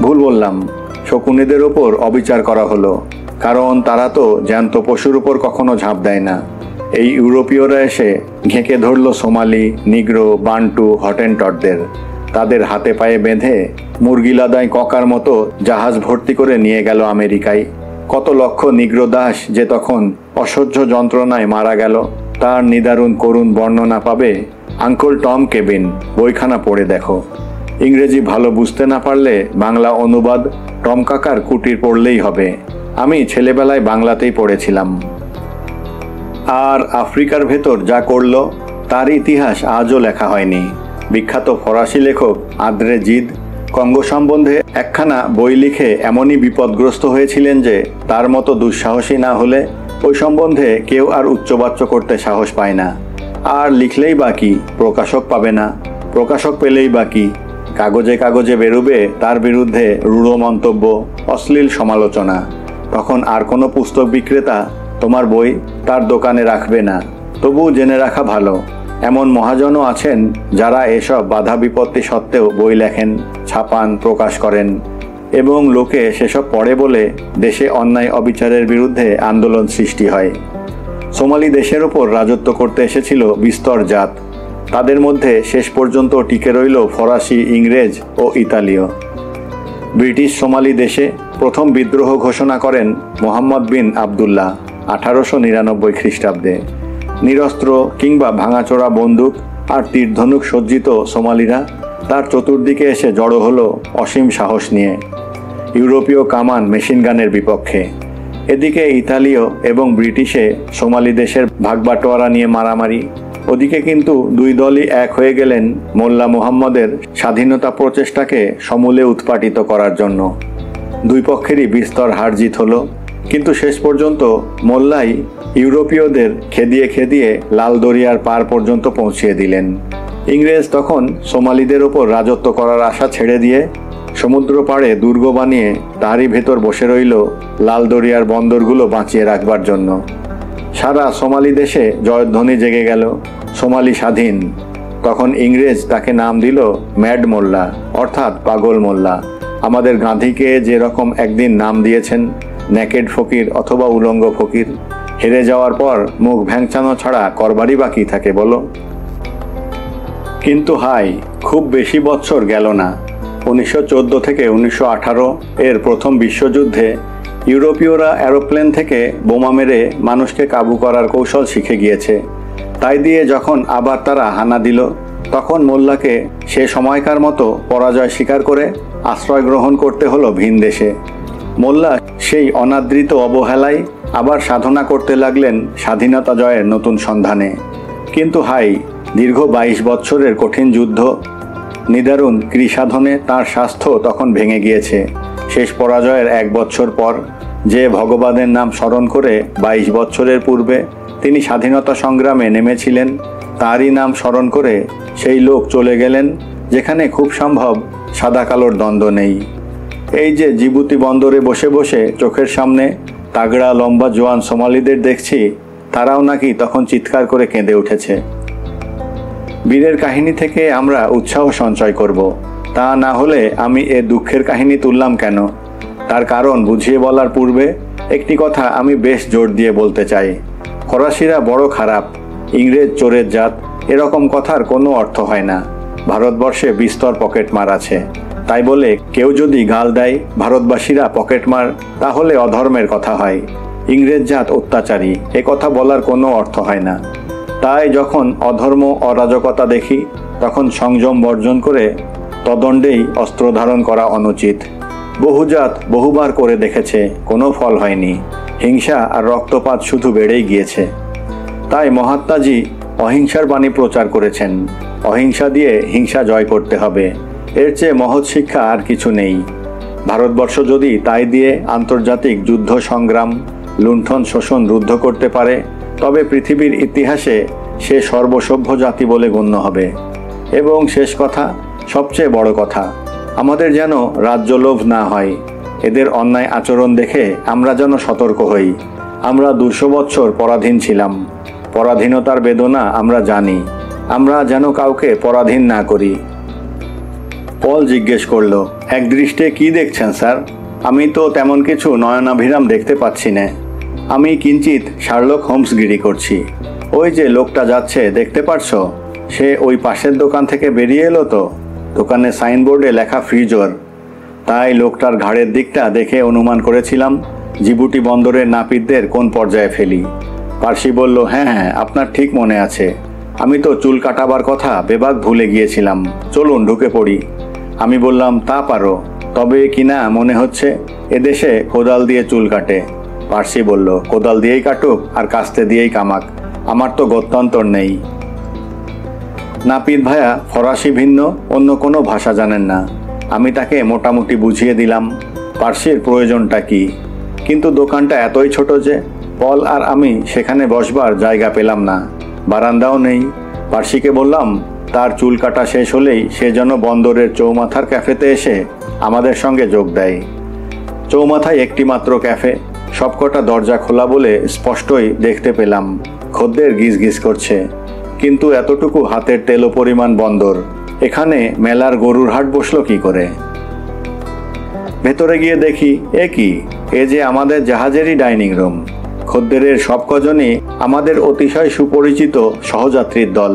ভুল বললাম, শকুনেদের ওপর অবিচার করা হলো, কারণ তারা তো জ্যান্ত পশুর উপর কখনো ঝাঁপ দেয় না। এই ইউরোপীয়রা এসে ঘেঁকে ধরল সোমালি, নিগ্রো, বান্টু, হটেনটটদের। তাদের হাতে পায়ে বেঁধে মুরগিলাদায় ককার মতো জাহাজ ভর্তি করে নিয়ে গেল আমেরিকায়। কত লক্ষ নিগ্রো দাস যে তখন অসহ্য যন্ত্রণায় মারা গেল তার নিদারুণ করুণ বর্ণনা পাবে আঙ্কল টম কেবিন বইখানা পড়ে দেখো। ইংরেজি ভালো বুঝতে না পারলে বাংলা অনুবাদ টম কাকার কুটির পড়লেই হবে। আমি ছেলেবেলায় বাংলাতেই পড়েছিলাম। আর আফ্রিকার ভেতর যা করলো তার ইতিহাস আজও লেখা হয়নি। বিখ্যাত ফরাসি লেখক আদ্রে জিদ কঙ্গো সম্বন্ধে একখানা বই লিখে এমনই বিপদগ্রস্ত হয়েছিলেন যে তার মতো দুঃসাহসী না হলে ওই সম্বন্ধে কেউ আর উচ্চবাচ্য করতে সাহস পায় না। আর লিখলেই বা কি, প্রকাশক পাবে না, প্রকাশক পেলেই বা কি, কাগজে কাগজে বেরোবে তার বিরুদ্ধে রূঢ় মন্তব্য, অশ্লীল সমালোচনা। তখন আর কোনো পুস্তক বিক্রেতা তোমার বই তার দোকানে রাখবে না। তবু জেনে রাখা ভালো, এমন মহাজনও আছেন যারা এসব বাধা বিপত্তি সত্ত্বেও বই লেখেন, ছাপান, প্রকাশ করেন এবং লোকে সেসব পড়ে বলে দেশে অন্যায় অবিচারের বিরুদ্ধে আন্দোলন সৃষ্টি হয়। সোমালি দেশের ওপর রাজত্ব করতে এসেছিল বিস্তর জাত। তাদের মধ্যে শেষ পর্যন্ত টিকে রইল ফরাসি, ইংরেজ ও ইতালীয়। ব্রিটিশ সোমালি দেশে প্রথম বিদ্রোহ ঘোষণা করেন মোহাম্মদ বিন আবদুল্লাহ 1899 খ্রিস্টাব্দে। নিরস্ত্র কিংবা ভাঙাচোরা বন্দুক আর তীরধনুক সজ্জিত সোমালিরা তার চতুর্দিকে এসে জড়ো হলো অসীম সাহস নিয়ে, ইউরোপীয় কামান মেশিনগানের বিপক্ষে। এদিকে ইতালীয় এবং ব্রিটিশে সোমালি দেশের ভাগবাটোয়ারা নিয়ে মারামারি। ওদিকে কিন্তু দুই দলই এক হয়ে গেলেন মোল্লা মুহাম্মদের স্বাধীনতা প্রচেষ্টাকে সমূলে উৎপাটিত করার জন্য। দুই পক্ষেরই বিস্তর হারজিত হলো, কিন্তু শেষ পর্যন্ত মোল্লাই ইউরোপীয়দের খেদিয়ে খেদিয়ে লাল দরিয়ার পার পর্যন্ত পৌঁছিয়ে দিলেন। ইংরেজ তখন সোমালিদের ওপর রাজত্ব করার আশা ছেড়ে দিয়ে সমুদ্র পাড়ে দুর্গ বানিয়ে তারই ভেতর বসে রইল লাল দরিয়ার বন্দরগুলো বাঁচিয়ে রাখবার জন্য। সারা সোমালি দেশে জয়ধ্বনি জেগে গেল, সোমালি স্বাধীন। তখন ইংরেজ তাকে নাম দিল ম্যাড মোল্লা, অর্থাৎ পাগল মোল্লা। আমাদের গান্ধীকে যেরকম একদিন নাম দিয়েছেন নেকেড ফকির অথবা উলঙ্গ ফকির। হেরে যাওয়ার পর মুখ ভ্যাংচানো ছাড়া করবারই বাকি থাকে বলো। কিন্তু হাই, খুব বেশি বৎসর গেল না। 1914 থেকে 1918 এর প্রথম বিশ্বযুদ্ধে ইউরোপীয়রা অ্যারোপ্লেন থেকে বোমা মেরে মানুষকে কাবু করার কৌশল শিখে গিয়েছে। তাই দিয়ে যখন আবার তারা হানা দিল, তখন মোল্লাকে সে সময়কার মতো পরাজয় স্বীকার করে আশ্রয় গ্রহণ করতে হলো ভিন দেশে। মোল্লা সেই অনাদৃত অবহেলায় আবার সাধনা করতে লাগলেন স্বাধীনতা জয়ের নতুন সন্ধানে। কিন্তু হাই, দীর্ঘ 22 বৎসরের কঠিন যুদ্ধ, নিদারুণ ক্রিসাধনে তাঁর স্বাস্থ্য তখন ভেঙে গিয়েছে। শেষ পরাজয়ের 1 বৎসর পর যে ভগবানের নাম স্মরণ করে 22 বৎসরের পূর্বে তিনি স্বাধীনতা সংগ্রামে নেমেছিলেন, তারই নাম স্মরণ করে সেই লোক চলে গেলেন যেখানে খুব সম্ভব সাদা কালোর দ্বন্দ্ব নেই। এই যে জিবুতি বন্দরে বসে বসে চোখের সামনে তাগড়া লম্বা জোয়ান সোমালিদের দেখছি, তারাও নাকি তখন চিৎকার করে কেঁদে উঠেছে। বীরের কাহিনী থেকে আমরা উৎসাহ সঞ্চয় করব, তা না হলে আমি এ দুঃখের কাহিনী তুললাম কেন? তার কারণ বুঝিয়ে বলার পূর্বে একটি কথা আমি বেশ জোর দিয়ে বলতে চাই। ফরাসিরা বড় খারাপ, ইংরেজ চোরের জাত, এরকম কথার কোনো অর্থ হয় না। ভারতবর্ষে বিস্তর পকেটমার আছে, তাই বলে কেউ যদি গাল দেয় ভারতবাসীরা পকেটমার, তাহলে অধর্মের কথা হয়। ইংরেজ জাত অত্যাচারী, এ কথা বলার কোনো অর্থ হয় না। তাই যখন অধর্ম অরাজকতা দেখি, তখন সংযম বর্জন করে তদণ্ডেই অস্ত্র ধারণ করা অনুচিত। বহুজাত বহুবার করে দেখেছে, কোনো ফল হয়নি। হিংসা আর রক্তপাত শুধু বেড়েই গিয়েছে। তাই মহাত্মাজি অহিংসার বাণী প্রচার করেছেন। অহিংসা দিয়ে হিংসা জয় করতে হবে, এর চেয়ে মহৎ শিক্ষা আর কিছু নেই। ভারতবর্ষ যদি তাই দিয়ে আন্তর্জাতিক যুদ্ধ সংগ্রাম, লুণ্ঠন শোষণ রুদ্ধ করতে পারে, তবে পৃথিবীর ইতিহাসে সে সর্বসভ্য জাতি বলে গণ্য হবে। এবং শেষ কথা, সবচেয়ে বড় কথা, আমাদের যেন রাজ্যলোভ না হয়। এদের অন্যায় আচরণ দেখে আমরা যেন সতর্ক হই। আমরা 200 বৎসর পরাধীন ছিলাম, পরাধীনতার বেদনা আমরা জানি। আমরা যেন কাউকে পরাধীন না করি। পল জিজ্ঞেস করল, এক দৃষ্টে কি দেখছেন স্যার? আমি তো তেমন কিছু নয়নাভিরাম দেখতে পাচ্ছি না। আমি কিঞ্চিত শার্লক হোমসগিরি করছি। ওই যে লোকটা যাচ্ছে দেখতে পারছো, সে ওই পাশের দোকান থেকে বেরিয়ে এলো তো। দোকানের সাইনবোর্ডে লেখা ফ্রিজর। তাই লোকটার ঘাড়ের দিকটা দেখে অনুমান করেছিলাম জিবুটি বন্দরের নাপিতদের কোন পর্যায়ে ফেলি। পার্সি বলল, হ্যাঁ, আপনার ঠিক মনে আছে। আমি তো চুল কাটাবার কথা বেবাক ভুলে গিয়েছিলাম। চলুন ঢুকে পড়ি। আমি বললাম, তা পারো, তবে কিনা মনে হচ্ছে এদেশে কোদাল দিয়ে চুল কাটে। পার্সি বলল, কোদাল দিয়েই কাটুক আর কাস্তে দিয়েই কামাক, আমার তো গত্যন্তর নেই। নাপিত ভায়া ফরাসি ভিন্ন অন্য কোনো ভাষা জানেন না। আমি তাকে মোটামুটি বুঝিয়ে দিলাম পার্সির প্রয়োজনটা কি, কিন্তু দোকানটা এতই ছোট যে পল আর আমি সেখানে বসবার জায়গা পেলাম না, বারান্দাও নেই। পার্সিকে বললাম তার চুল কাটা শেষ হলেই সে যেন বন্দরের চৌমাথার ক্যাফেতে এসে আমাদের সঙ্গে যোগ দেয়। চৌমাথায় একটি মাত্র ক্যাফে, সবকটা দরজা খোলা বলে স্পষ্টই দেখতে পেলাম খদ্দের গিজগিজ করছে, কিন্তু এতটুকু হাতের তেলো পরিমাণ বন্দর, এখানে মেলার গরুর হাট বসলো কি করে? ভেতরে গিয়ে দেখি এ কি, এ যে আমাদের জাহাজেরই ডাইনিং রুম। খদ্দেরের সব কজনই আমাদের অতিশয় সুপরিচিত সহযাত্রীর দল।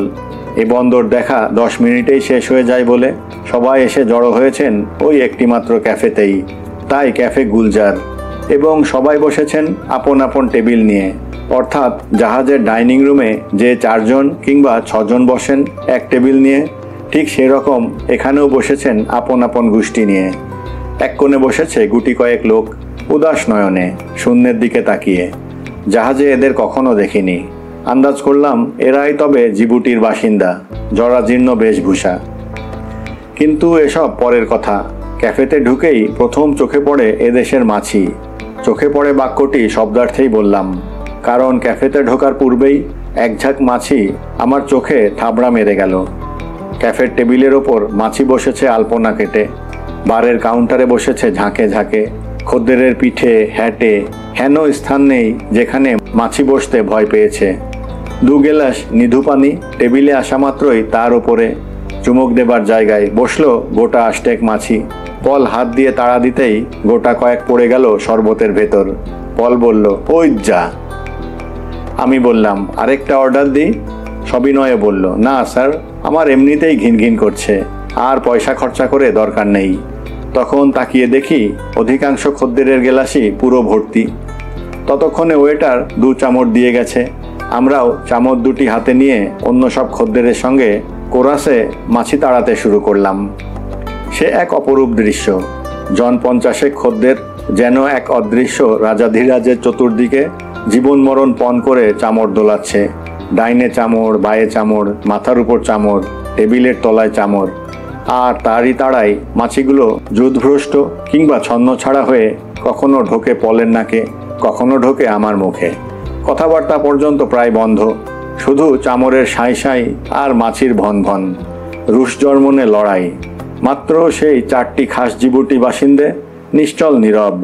এ বন্দর দেখা 10 মিনিটেই শেষ হয়ে যায় বলে সবাই এসে জড়ো হয়েছেন ওই একটিমাত্র ক্যাফেতেই, তাই ক্যাফে গুলজার, এবং সবাই বসেছেন আপন আপন টেবিল নিয়ে। অর্থাৎ জাহাজের ডাইনিং রুমে যে 4 জন কিংবা 6 জন বসেন এক টেবিল নিয়ে, ঠিক সেরকম এখানেও বসেছেন আপন আপন গোষ্ঠী নিয়ে। এক কোণে বসেছে গুটি কয়েক লোক উদাস নয়নে শূন্যের দিকে তাকিয়ে। জাহাজে এদের কখনো দেখিনি, আন্দাজ করলাম এরাই তবে জিবুটির বাসিন্দা, জরাজীর্ণ বেশভূষা। কিন্তু এসব পরের কথা। ক্যাফেতে ঢুকেই প্রথম চোখে পড়ে এদেশের মাছি। চোখে পড়ে বাক্যটি শব্দার্থেই বললাম, কারণ ক্যাফেতে ঢোকার পূর্বেই এক ঝাঁক মাছি আমার চোখে থাবড়া মেরে গেল। ক্যাফের টেবিলের ওপর মাছি বসেছে আলপনা কেটে, বারের কাউন্টারে বসেছে ঝাঁকে ঝাঁকে, খদ্দেরের পিঠে হ্যাটে হেন স্থান নেই যেখানে মাছি বসতে ভয় পেয়েছে। 2 গেলাস নিধু পানি টেবিলে আসা মাত্রই তার ওপরে চুমুক দেবার জায়গায় বসলো গোটা আষ্টেক মাছি। পল হাত দিয়ে তাড়া দিতেই গোটা কয়েক পড়ে গেল শরবতের ভেতর। পল বলল, ওই যা। আমি বললাম, আরেকটা অর্ডার দিই? সবিনয়ে বলল, না স্যার, আমার এমনিতেই ঘিন ঘিন করছে, আর পয়সা খরচা করে দরকার নেই। তখন তাকিয়ে দেখি অধিকাংশ খদ্দেরের গেলাসই পুরো ভর্তি। ততক্ষণে ওয়েটার 2 চামচ দিয়ে গেছে। আমরাও চামচ 2টি হাতে নিয়ে অন্য সব খদ্দেরের সঙ্গে কোরাসে মাছি তাড়াতে শুরু করলাম। সে এক অপরূপ দৃশ্য। জন 50 খদ্দের যেন এক অদৃশ্য রাজাধিরাজের চতুর্দিকে জীবন মরণ পণ করে চামড় দোলাচ্ছে। ডাইনে চামড়, বায়ে চামড়, মাথার উপর চামড়, টেবিলের তলায় চামড়। আর তারই তাড়ায় মাছিগুলো যুদ্ধভ্রষ্ট কিংবা ছন্ন ছাড়া হয়ে কখনো ঢোকে পলের নাকে, কখনো ঢোকে আমার মুখে। কথাবার্তা পর্যন্ত প্রায় বন্ধ, শুধু চামড়ের সাঁই সাঁই আর মাছির ভন ভন। রুশ জর্মনে লড়াই। মাত্র সেই 4টি খাস জিবুটি বাসিন্দে নিশ্চল নীরব।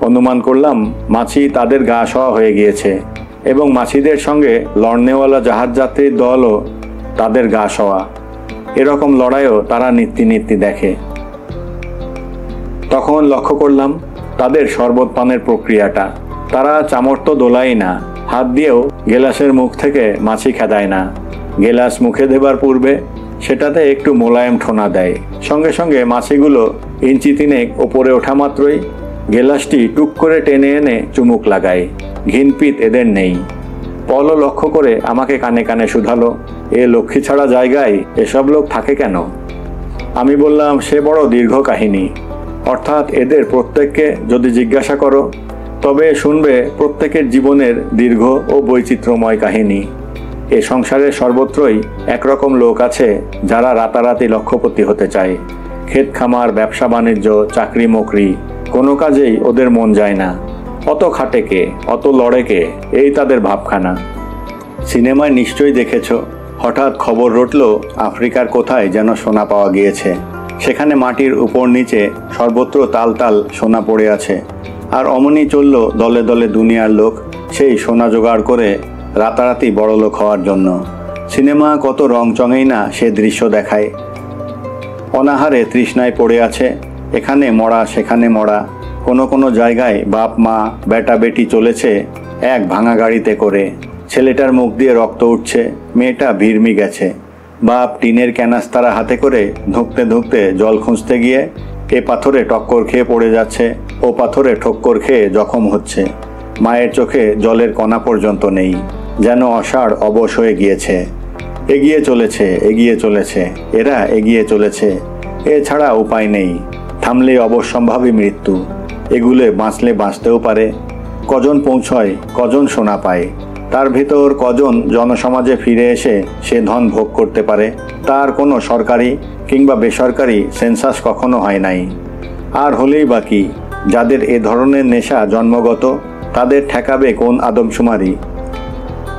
অনুমান করলাম মাছি তাদের গা সওয়া হয়ে গিয়েছে, এবং মাছিদের সঙ্গে লড়নেওয়ালা জাহাজ যাত্রীর দলও তাদের গা সওয়া। এরকম লড়াইও তারা নিত্যি নিত্যি দেখে। তখন লক্ষ্য করলাম তাদের শরবত পানের প্রক্রিয়াটা। তারা চামড় তো দোলাই না, হাত দিয়েও গেলাসের মুখ থেকে মাছি খেদায় না। গেলাস মুখে দেবার পূর্বে সেটাতে একটু মোলায়েম ঠোনা দেয়। সঙ্গে সঙ্গে মাছিগুলো ইঞ্চি 3 ওপরে ওঠা মাত্রই গেলাসটি টুক করে টেনে এনে চুমুক লাগায়। ঘিনপিত এদের নেই। পলও লক্ষ্য করে আমাকে কানে কানে শুধালো, এ লক্ষ্মী ছাড়া জায়গায় এসব লোক থাকে কেন? আমি বললাম, সে বড় দীর্ঘ কাহিনী। অর্থাৎ এদের প্রত্যেককে যদি জিজ্ঞাসা করো তবে শুনবে প্রত্যেকের জীবনের দীর্ঘ ও বৈচিত্র্যময় কাহিনী। এ সংসারের সর্বত্রই একরকম লোক আছে যারা রাতারাতি লক্ষপতি হতে চায়। ক্ষেত খামার, ব্যবসা বাণিজ্য, চাকরি মকরি, কোনো কাজেই ওদের মন যায় না। অত খাটে কে, অত লড়ে কে, এই তাদের ভাবখানা। সিনেমায় নিশ্চয়ই দেখেছ, হঠাৎ খবর রটল আফ্রিকার কোথায় যেন সোনা পাওয়া গিয়েছে। সেখানে মাটির উপর নিচে সর্বত্র তাল তাল সোনা পড়ে আছে, আর অমনি চলল দলে দলে দুনিয়ার লোক সেই সোনা জোগাড় করে রাতারাতি বড়লোক হওয়ার জন্য। সিনেমা কত রংচঙেই না সে দৃশ্য দেখায়। অনাহারে তৃষ্ণায় পড়ে আছে, এখানে মরা সেখানে মরা। কোনো কোনো জায়গায় বাপ মা বেটা বেটি চলেছে এক ভাঙা গাড়িতে করে। ছেলেটার মুখ দিয়ে রক্ত উঠছে, মেয়েটা ভিড়মি গেছে। বাপ টিনের ক্যানাস্তারা হাতে করে ধুঁকতে ধুঁকতে জল খুঁজতে গিয়ে এ পাথরে টক্কর খেয়ে পড়ে যাচ্ছে, ও পাথরে ঠক্কর খেয়ে জখম হচ্ছে। মায়ের চোখে জলের কণা পর্যন্ত নেই, যেন অষাঢ় অবশ হয়ে গিয়েছে। এগিয়ে চলেছে, এগিয়ে চলেছে, এরা এগিয়ে চলেছে। এছাড়া উপায় নেই, থামলে অবশ্যম্ভাবী মৃত্যু। এগুলো বাঁচলে বাঁচতেও পারে। কজন পৌঁছয়, কজন সোনা পায়, তার ভিতর কজন জনসমাজে ফিরে এসে সে ধন ভোগ করতে পারে? তার কোনো সরকারি কিংবা বেসরকারি সেন্সাস কখনো হয় নাই। আর হলেই বাকি, যাদের এ ধরনের নেশা জন্মগত, তাদের ঠেকাবে কোন আদমশুমারি?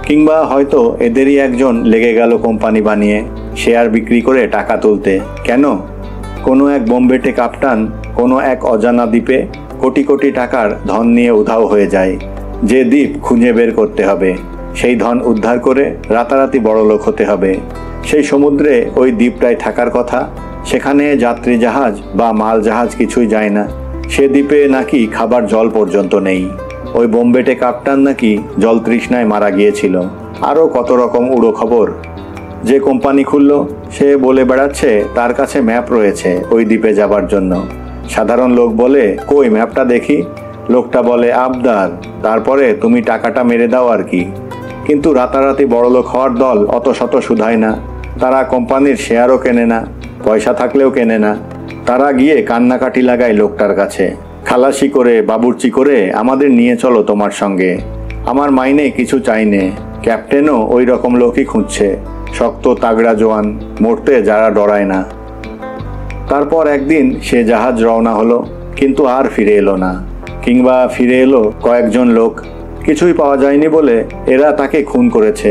কিংবা হয়তো এদেরই একজন লেগে গেল কোম্পানি বানিয়ে শেয়ার বিক্রি করে টাকা তুলতে। কেন? কোনো এক বোম্বেটে কাপ্তান কোনো এক অজানা দ্বীপে কোটি কোটি টাকার ধন নিয়ে উধাও হয়ে যায়। যে দ্বীপ খুঁজে বের করতে হবে, সেই ধন উদ্ধার করে রাতারাতি বড়লোক হতে হবে। সেই সমুদ্রে ওই দ্বীপটায় থাকার কথা, সেখানে যাত্রী জাহাজ বা মাল জাহাজ কিছুই যায় না। সে দ্বীপে নাকি খাবার জল পর্যন্ত নেই। ওই বোম্বেটে কাপ্তান নাকি জল তৃষ্ণায় মারা গিয়েছিল। আরও কত রকম উড়ো খবর। যে কোম্পানি খুলল সে বলে বেড়াচ্ছে তার কাছে ম্যাপ রয়েছে ওই দ্বীপে যাবার জন্য। সাধারণ লোক বলে, কই ম্যাপটা দেখি। লোকটা বলে, আবদার, তারপরে তুমি টাকাটা মেরে দাও আর কি। কিন্তু রাতারাতি বড়লোক হওয়ার দল অত শত শুধায় না। তারা কোম্পানির শেয়ারও কেনে না, পয়সা থাকলেও কেনে না। তারা গিয়ে কান্নাকাটি লাগায় লোকটার কাছে, খালাসি করে বাবুর্চি করে আমাদের নিয়ে চলো তোমার সঙ্গে। আমার মাইনে কিছু চাইনে। ক্যাপ্টেনও ওই রকম লোকই খুঁজছে, শক্ত তাগড়া জোয়ান, মরতে যারা ডরায় না। তারপর একদিন সে জাহাজ রওনা হলো, কিন্তু আর ফিরে এলো না। কিংবা ফিরে এলো কয়েকজন লোক। কিছুই পাওয়া যায়নি বলে এরা তাকে খুন করেছে।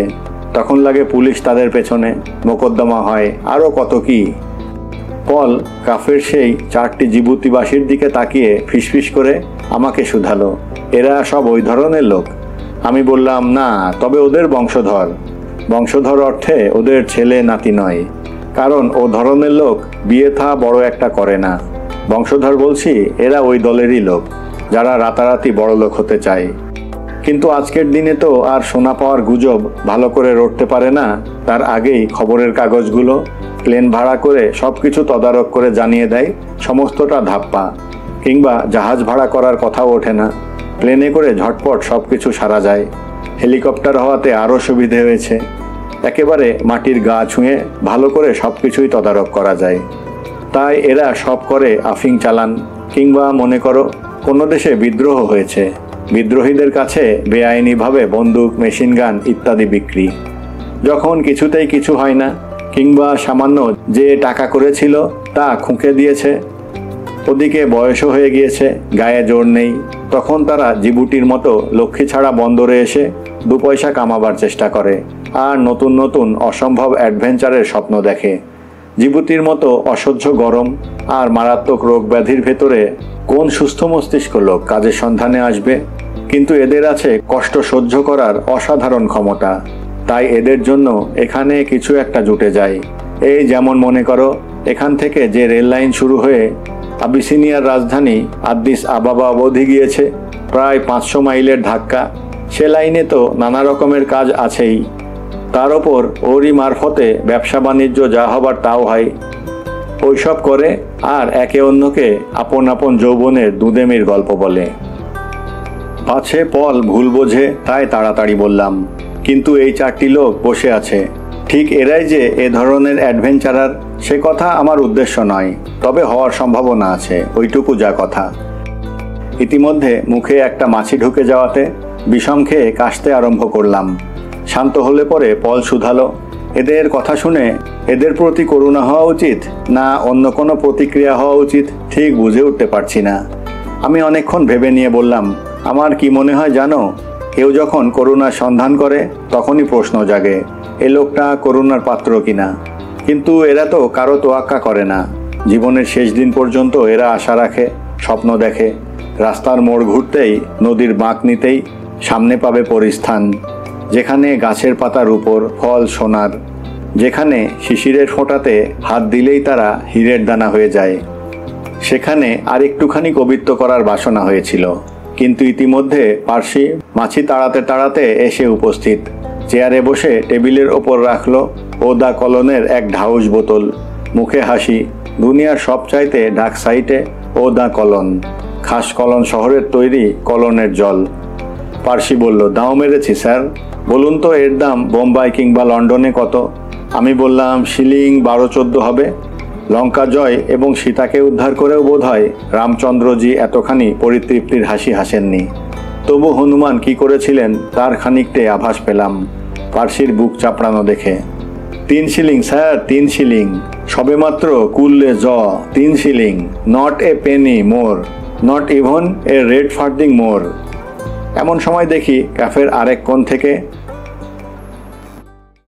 তখন লাগে পুলিশ তাদের পেছনে, মোকদ্দমা হয়, আরও কত কি। পল কাফের সেই 4টি জিবুতিবাসীর দিকে তাকিয়ে ফিসফিস করে আমাকে শুধালো, এরা সব ওই ধরনের লোক? আমি বললাম, না, তবে ওদের বংশধর। বংশধর অর্থে ওদের ছেলে নাতি নয়, কারণ ও ধরনের লোক বিয়ে থা বড় একটা করে না। বংশধর বলছি, এরা ওই দলেরই লোক যারা রাতারাতি বড় লোক হতে চায়। কিন্তু আজকের দিনে তো আর শোনা পাওয়ার গুজব ভালো করে রটতে পারে না। তার আগেই খবরের কাগজগুলো প্লেন ভাড়া করে সব কিছু তদারক করে জানিয়ে দেয় সমস্তটা ধাপ্পা। কিংবা জাহাজ ভাড়া করার কথাও ওঠে না, প্লেনে করে ঝটপট সব কিছু সারা যায়। হেলিকপ্টার হওয়াতে আরও সুবিধে হয়েছে। একেবারে মাটির গা ছুঁয়ে ভালো করে সব কিছুই তদারক করা যায়। তাই এরা সব করে আফিং চালান, কিংবা মনে করো কোনো দেশে বিদ্রোহ হয়েছে, বিদ্রোহীদের কাছে বেআইনিভাবে বন্দুক, মেশিন গান ইত্যাদি বিক্রি। যখন কিছুতেই কিছু হয় না, কিংবা সামান্য যে টাকা করেছিল তা খুঁকে দিয়েছে, ওদিকে বয়সও হয়ে গিয়েছে, গায়ে জোর নেই, তখন তারা জিবুটির মতো লক্ষ্মী ছাড়া বন্দরে এসে 2 পয়সা কামাবার চেষ্টা করে আর নতুন নতুন অসম্ভব অ্যাডভেঞ্চারের স্বপ্ন দেখে। জিবুতির মতো অসহ্য গরম আর মারাত্মক রোগ ব্যাধির ভেতরে কোন সুস্থ মস্তিষ্ক লোক কাজের সন্ধানে আসবে? কিন্তু এদের আছে কষ্ট সহ্য করার অসাধারণ ক্ষমতা। তাই এদের জন্য এখানে কিছু একটা জুটে যায়। এই যেমন মনে করো, এখান থেকে যে রেল লাইন শুরু হয়ে আবিসিনিয়ার রাজধানী আদ্দিস আবাবা অবধি গিয়েছে, প্রায় 500 মাইলের ধাক্কা। সে লাইনে তো নানা রকমের কাজ আছেই, তার ওপর ওরই মারফতে ব্যবসা বাণিজ্য যা হবার তাও হয়। ওইসব করে আর একে অন্যকে আপন আপন যৌবনের দুদেমির গল্প বলে। পাছে পল ভুল বোঝে তাই তাড়াতাড়ি বললাম, কিন্তু এই 4টি লোক বসে আছে, ঠিক এরাই যে এ ধরনের অ্যাডভেঞ্চারার সে কথা আমার উদ্দেশ্য নয়, তবে হওয়ার সম্ভাবনা আছে, ওইটুকু যা কথা। ইতিমধ্যে মুখে একটা মাছি ঢুকে যাওয়াতে বিষম খেয়ে কাশতে আরম্ভ করলাম। শান্ত হলে পরে পল শুধালো, এদের কথা শুনে এদের প্রতি করুণা হওয়া উচিত না অন্য কোনো প্রতিক্রিয়া হওয়া উচিত ঠিক বুঝে উঠতে পারছি না। আমি অনেকক্ষণ ভেবে নিয়ে বললাম, আমার কি মনে হয় জানো, কেউ যখন করুণার সন্ধান করে তখনই প্রশ্ন জাগে এ লোকটা করুণার পাত্র কিনা। কিন্তু এরা তো কারো তোয়াক্কা করে না। জীবনের শেষ দিন পর্যন্ত এরা আশা রাখে, স্বপ্ন দেখে, রাস্তার মোড় ঘুরতেই, নদীর বাঁক নিতেই সামনে পাবে পরিস্থান, যেখানে গাছের পাতার উপর ফল সোনার, যেখানে শিশিরের ফোঁটাতে হাত দিলেই তারা হীরের দানা হয়ে যায়। সেখানে আর একটুখানি কবিত্ব করার বাসনা হয়েছিল, কিন্তু ইতিমধ্যে পার্সি মাছি তাড়াতে তাড়াতে এসে উপস্থিত। চেয়ারে বসে টেবিলের ওপর রাখলো ও দা কলনের এক ঢাউস বোতল, মুখে হাসি। দুনিয়ার সবচাইতে ডাক সাইটে ও দা কলন, খাস কলন শহরের তৈরি কলনের জল। পার্সি বলল, দাও মেরেছি স্যার, বলুন তো এর দাম বোম্বাই কিংবা লন্ডনে কত? আমি বললাম, শিলিং 12-14 হবে। লঙ্কা জয় এবং সীতাকে উদ্ধার করেও বোধ হয় রামচন্দ্রজি এতখানি পরিতৃপ্তির হাসি হাসেননি। তবু হনুমান কি করেছিলেন তার খানিকটাই আভাস পেলাম পার্সির বুক চাপড়ানো দেখে। 3 শিলিং স্যার, 3 শিলিং, সবেমাত্র কুললে 3 shilling, not a penny more, not even a red farthing more. এমন সময় দেখি ক্যাফের আরেক কোণ থেকে